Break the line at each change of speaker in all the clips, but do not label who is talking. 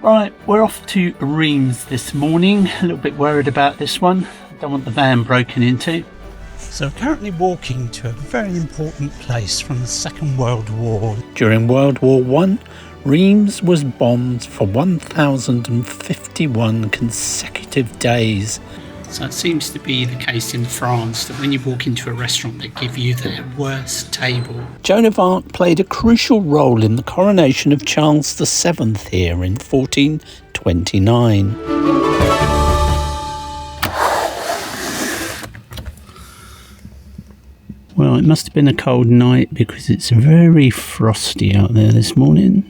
Right, we're off to Reims this morning. A little bit worried about this one. Don't want the van broken into. So currently walking to a very important place from the Second World War. During World War I, Reims was bombed for 1,051 consecutive days. So it seems to be the case in France that when you walk into a restaurant they give you their worst table. Joan of Arc played a crucial role in the coronation of Charles VII here in 1429. Well, it must have been a cold night because it's very frosty out there this morning.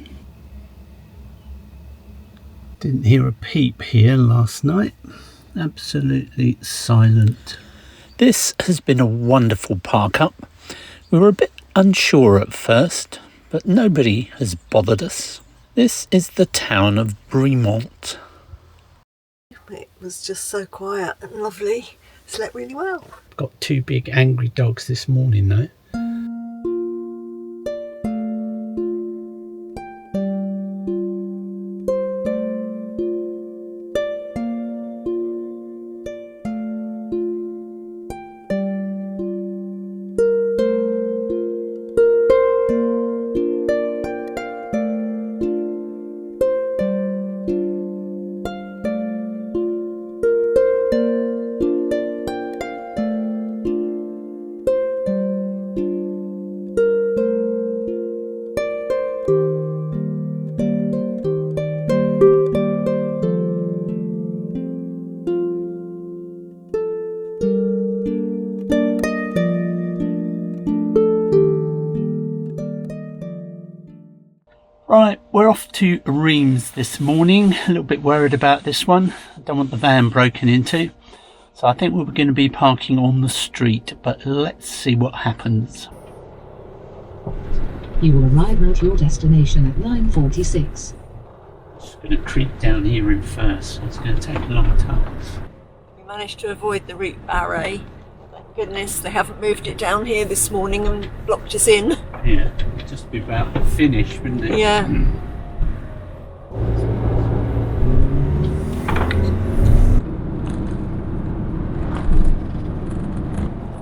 Didn't hear a peep here last night. Absolutely silent. This has been a wonderful park up. We were a bit unsure at first, but nobody has bothered us. This is the town of Bremont.
It was just so quiet and lovely. Slept really well.
Got two big angry dogs this morning though. Right, we're off to Reims this morning. A little bit worried about this one. I don't want the van broken into. So I think we're going to be parking on the street, but let's see what happens.
You will arrive at your destination at 9:46.
Just going to creep down here in first, so it's going to take a long time.
We managed to avoid the route barrier. Thank goodness they haven't moved it down here this morning and blocked us in.
Yeah, just be about to finish, wouldn't it?
Yeah.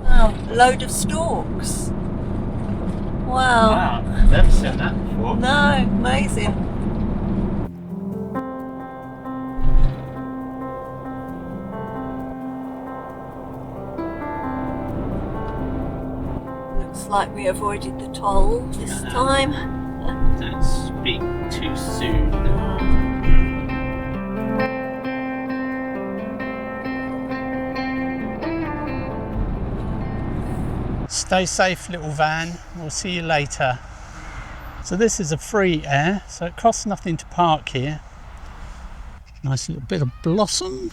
Oh, a load of storks. Wow.
Wow, never seen that before.
No, amazing. Looks like we avoided the toll this time.
Don't speak too soon. Stay safe, little van. We'll see you later. So this is a free air, so it costs nothing to park here. Nice little bit of blossom.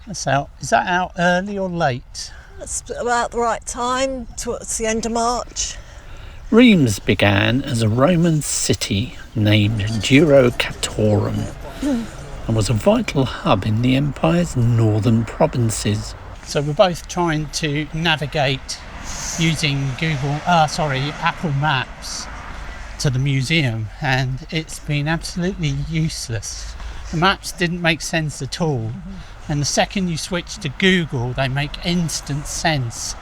That's out. Is that out early or late?
It's about the right time, towards the end of March.
Reims began as a Roman city named Duro Catorum and was a vital hub in the empire's northern provinces. So we're both trying to navigate using Apple Maps to the museum, and it's been absolutely useless. The maps didn't make sense at all, and the second you switch to Google they make instant sense.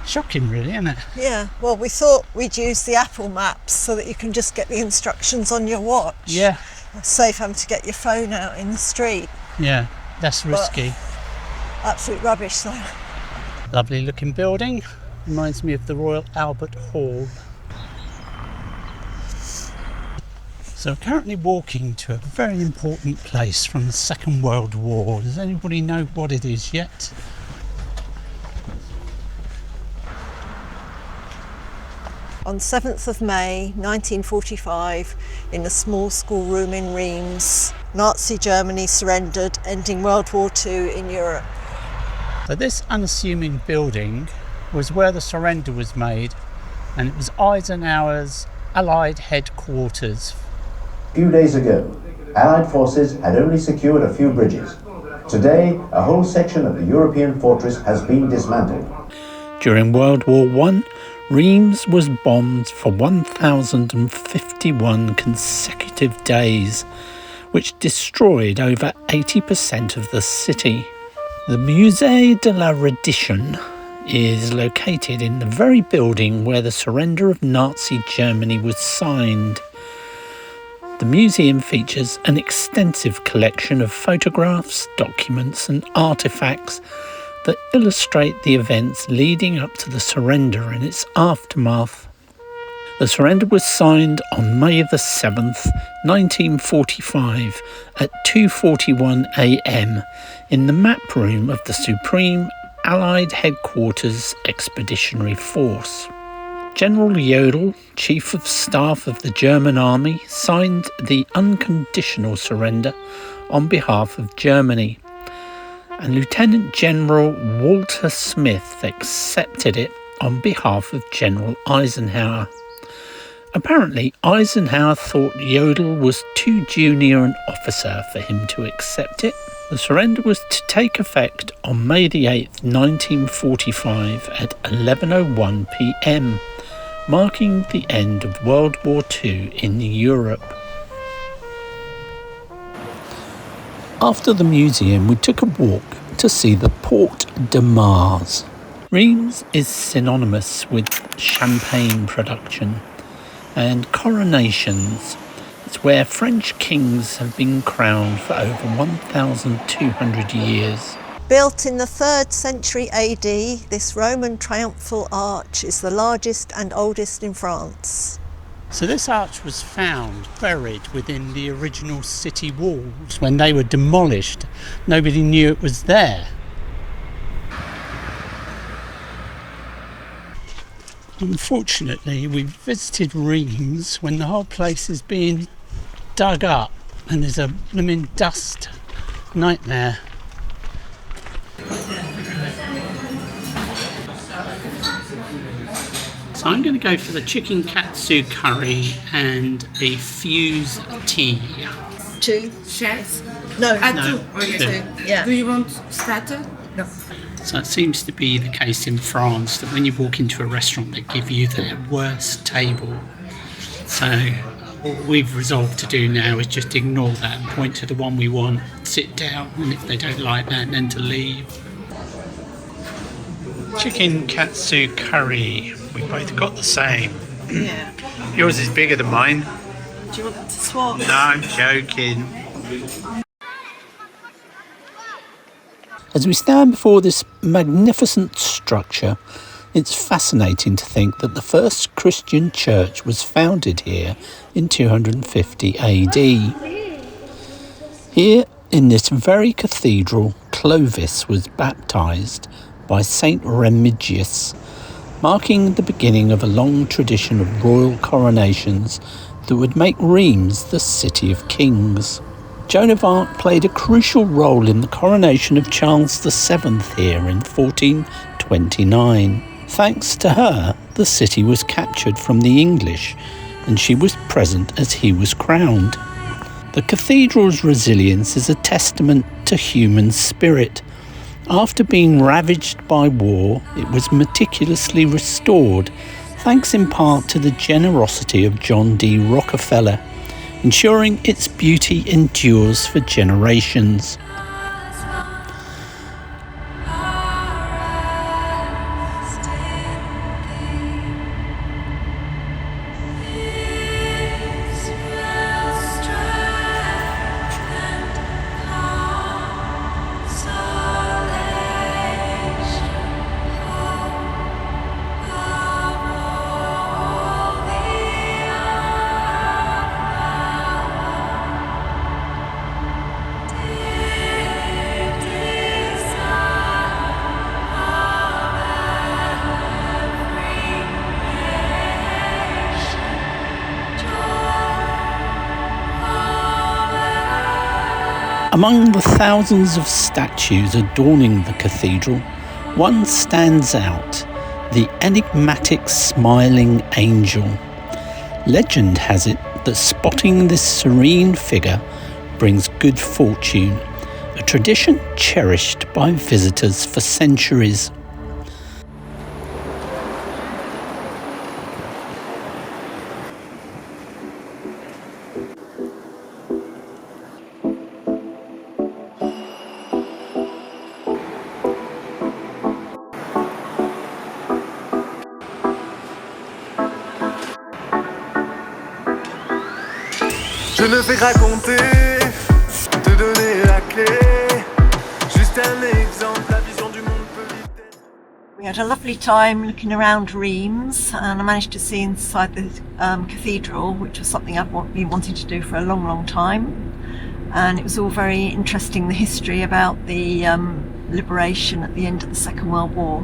Shocking really, isn't it?
Yeah, well we thought we'd use the Apple Maps so that you can just get the instructions on your watch.
Yeah.
Save having to get your phone out in the street.
Yeah, that's risky.
Absolute rubbish though.
Lovely looking building. Reminds me of the Royal Albert Hall. So currently walking to a very important place from the Second World War. Does anybody know what it is yet?
On 7th of May 1945, in a small schoolroom in Reims, Nazi Germany surrendered, ending World War II in Europe.
So this unassuming building was where the surrender was made, and it was Eisenhower's Allied headquarters.
A few days ago, Allied forces had only secured a few bridges. Today, a whole section of the European fortress has been dismantled.
During World War I, Reims was bombed for 1,051 consecutive days, which destroyed over 80% of the city. The Musée de la Reddition is located in the very building where the surrender of Nazi Germany was signed. The museum features an extensive collection of photographs, documents and artefacts that illustrate the events leading up to the surrender and its aftermath. The surrender was signed on May the 7th, 1945 at 2:41 a.m. in the map room of the Supreme Allied Headquarters Expeditionary Force. General Jodl, Chief of Staff of the German Army, signed the unconditional surrender on behalf of Germany, and Lieutenant General Walter Smith accepted it on behalf of General Eisenhower. Apparently, Eisenhower thought Jodl was too junior an officer for him to accept it. The surrender was to take effect on May the 8th, 1945 at 11:01 p.m, marking the end of World War II in Europe. After the museum, we took a walk to see the Porte de Mars. Reims is synonymous with champagne production and coronations. It's where French kings have been crowned for over 1,200 years.
Built in the 3rd century AD, this Roman triumphal arch is the largest and oldest in France.
So this arch was found buried within the original city walls. When they were demolished, nobody knew it was there. Unfortunately, we visited Reims when the whole place is being dug up and there's a blooming dust nightmare. So I'm going to go for the chicken katsu curry and a fuse tea.
2?
Chefs?
No.
Two. Okay.
Two. Yeah.
Do you want starter? No.
So it seems to be the case in France that when you walk into a restaurant they give you their worst table. So what we've resolved to do now is just ignore that and point to the one we want, sit down, and if they don't like that, then to leave. Chicken katsu curry. We both got the same.
Yeah.
Yours is bigger than mine.
Do you want to swap?
No, I'm joking. As we stand before this magnificent structure, it's fascinating to think that the first Christian church was founded here in 250 AD. Here, in this very cathedral, Clovis was baptised by Saint Remigius, marking the beginning of a long tradition of royal coronations that would make Reims the City of Kings. Joan of Arc played a crucial role in the coronation of Charles VII here in 1429. Thanks to her, the city was captured from the English, and she was present as he was crowned. The cathedral's resilience is a testament to human spirit. After being ravaged by war, it was meticulously restored, thanks in part to the generosity of John D. Rockefeller, ensuring its beauty endures for generations. Among the thousands of statues adorning the cathedral, one stands out, the enigmatic smiling angel. Legend has it that spotting this serene figure brings good fortune, a tradition cherished by visitors for centuries.
ne fais que raconter, te donner la clé. Juste un exemple, la vision du monde peut vite être.
We had a lovely time looking around Reims, and I managed to see inside the cathedral, which was something I've been wanting to do for a long time. And it was all very interesting, the history about the liberation at the end of the Second World War.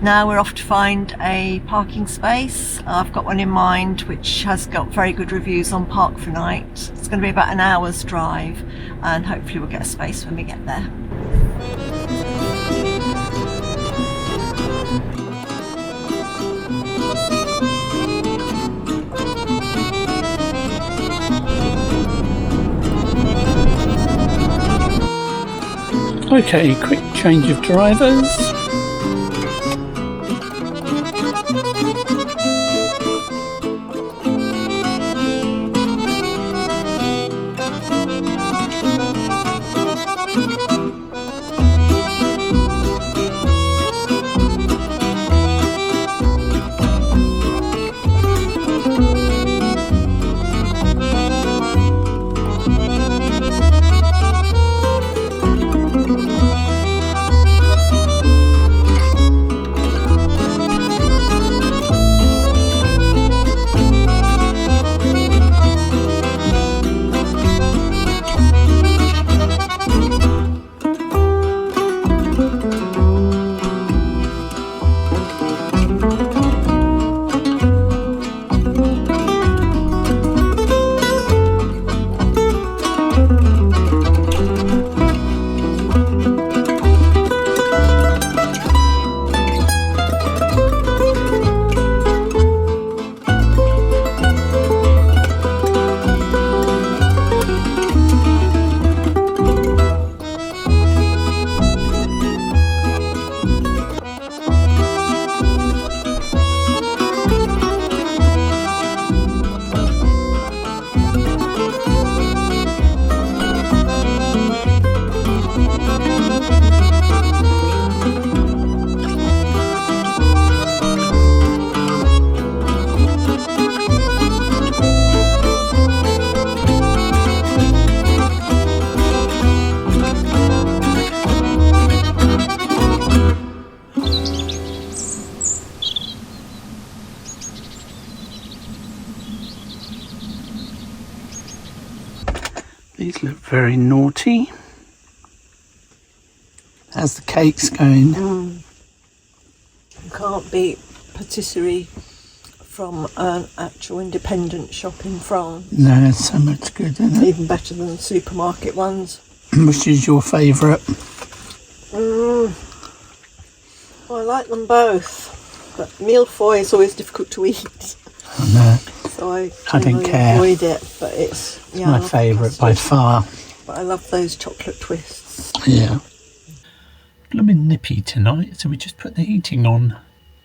Now we're off to find a parking space. I've got one in mind which has got very good reviews on Park for Night. It's going to be about an hour's drive, and hopefully we'll get a space when we get there.
Okay, quick change of drivers. These look very naughty. How's the cakes going?
You can't beat patisserie from an actual independent shop in France.
No, it's so much good, isn't it?
Even better than the supermarket ones.
Which is your favourite?
Well, I like them both, but millefeuille is always difficult to eat.
I know.
So I
don't
generally
care.
avoid it, but it's
My favourite by far.
But I love those chocolate twists.
Yeah. Blooming nippy tonight, so we just put the heating on.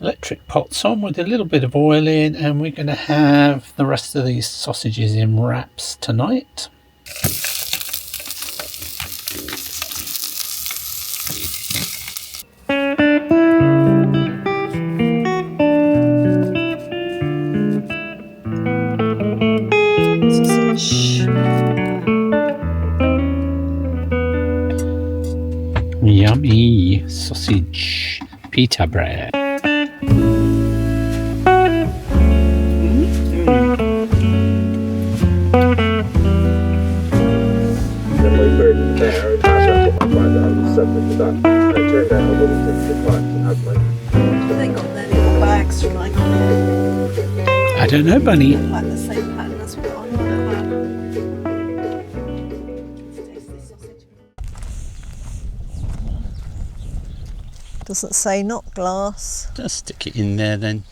Electric pots on with a little bit of oil in, and we're going to have the rest of these sausages in wraps tonight. Yummy sausage pita bread.
They got their little bags from like
I don't know, Bunny.
like the same pattern as what I'm on about. Taste this sausage. Doesn't say not glass.
Just stick it in there then.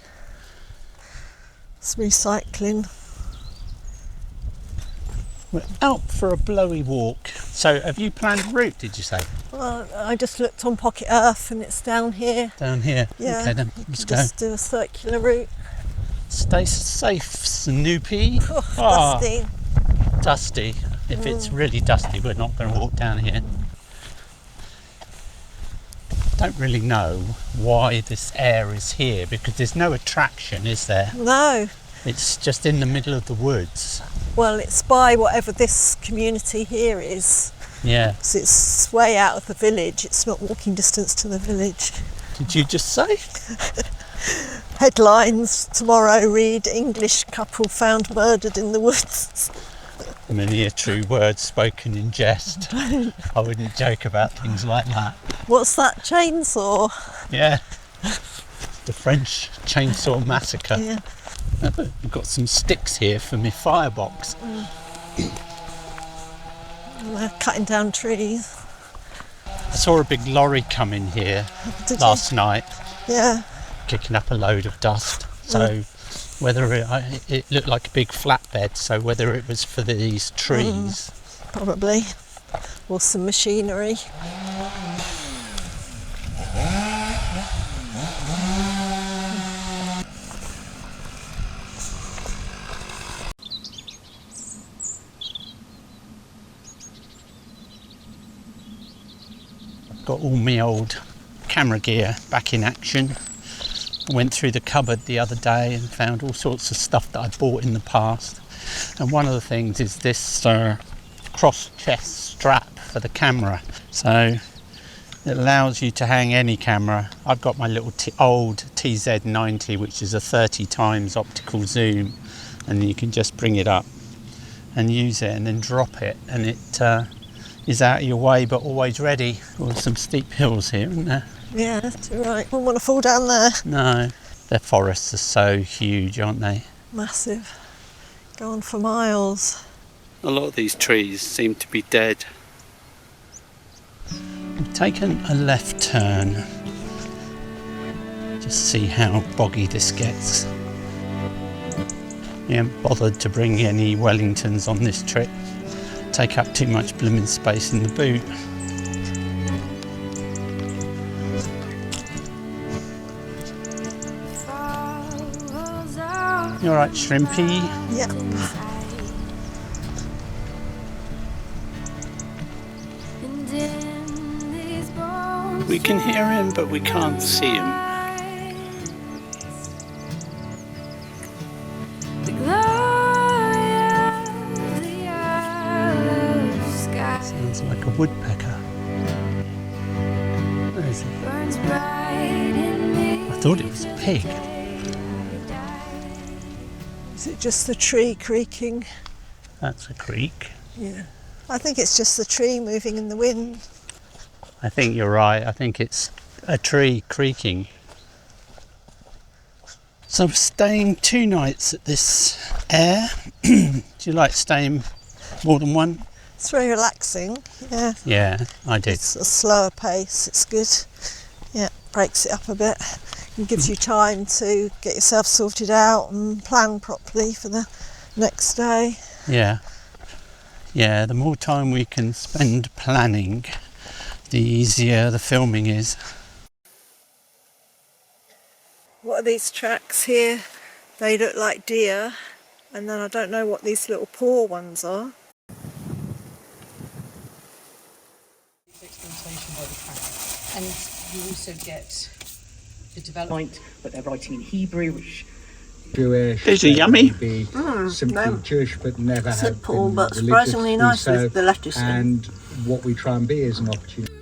It's recycling.
We're out for a blowy walk. So have you planned a route, did you say?
Well, I just looked on Pocket Earth and it's down here.
Down here?
Yeah,
Okay then,
you
let's
can
go.
just do a circular route.
Stay safe, Snoopy.
Oh, dusty.
Dusty. If it's really dusty, we're not going to walk down here. Don't really know why this air is here because there's no attraction, is there?
No.
It's just in the middle of the woods.
Well, it's by whatever this community here is.
Yeah.
So it's way out of the village. It's not walking distance to the village.
Did you just say?
Headlines tomorrow read English couple found murdered in the woods.
Many a true word spoken in jest. I wouldn't joke about things like that.
What's that, chainsaw?
Yeah. The French chainsaw massacre.
Yeah.
I've got some sticks here for my firebox.
They're cutting down trees.
I saw a big lorry come in here
Did
last night,
Yeah.
kicking up a load of dust. So whether it looked like a big flatbed, so whether it was for these trees.
Probably. Or some machinery.
Got all my old camera gear back in action. I went through the cupboard the other day and found all sorts of stuff that I bought in the past. And one of the things is this cross chest strap for the camera. So it allows you to hang any camera. I've got my little old TZ90, which is a 30 times optical zoom, and you can just bring it up and use it and then drop it, and it is out of your way but always ready. Well, some steep hills here, isn't there?
Yeah, that's right. Wouldn't want to fall down there.
No, their forests are so huge, aren't they?
Massive. Go on for miles.
A lot of these trees seem to be dead. We've taken a left turn. Just see how boggy this gets. We haven't bothered to bring any Wellingtons on this trip. Take up too much blooming space in the boot. You alright, Shrimpy?
Yeah.
We can hear him, but we can't see him. Sounds like a woodpecker. Where is he? I thought it was a pig.
Is it just the tree creaking?
That's a creek.
Yeah. I think it's just the tree moving in the wind.
I think you're right. I think it's a tree creaking. So we're staying 2 nights at this air. Do you like staying more than one?
It's very relaxing. Yeah.
Yeah, I did.
It's a slower pace. It's good. Yeah, breaks it up a bit and gives you time to get yourself sorted out and plan properly for the next day.
Yeah. Yeah, the more time we can spend planning, the easier the filming is.
What are these tracks here? They look like deer, and then I don't know what these little paw ones are.
And you also get the development, but they're writing in Hebrew, which
Jewish.
These are yummy.
Be simply Jewish, but never
Simple,
have been
but surprisingly nice
so,
with the lettuce in.
And what we try and be is an opportunity.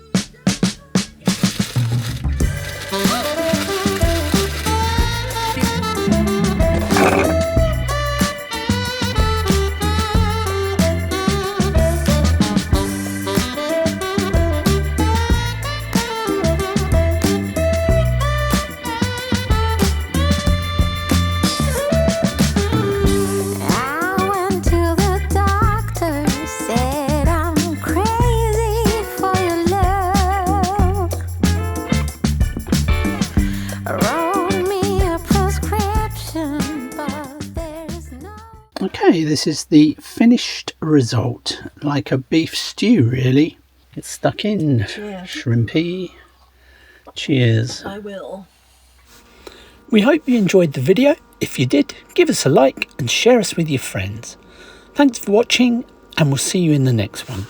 Okay, this is the finished result. Like a beef stew, really. It's stuck in.
Yeah.
Shrimpy. Cheers.
I will.
We hope you enjoyed the video. If you did, give us a like and share us with your friends. Thanks for watching, and we'll see you in the next one.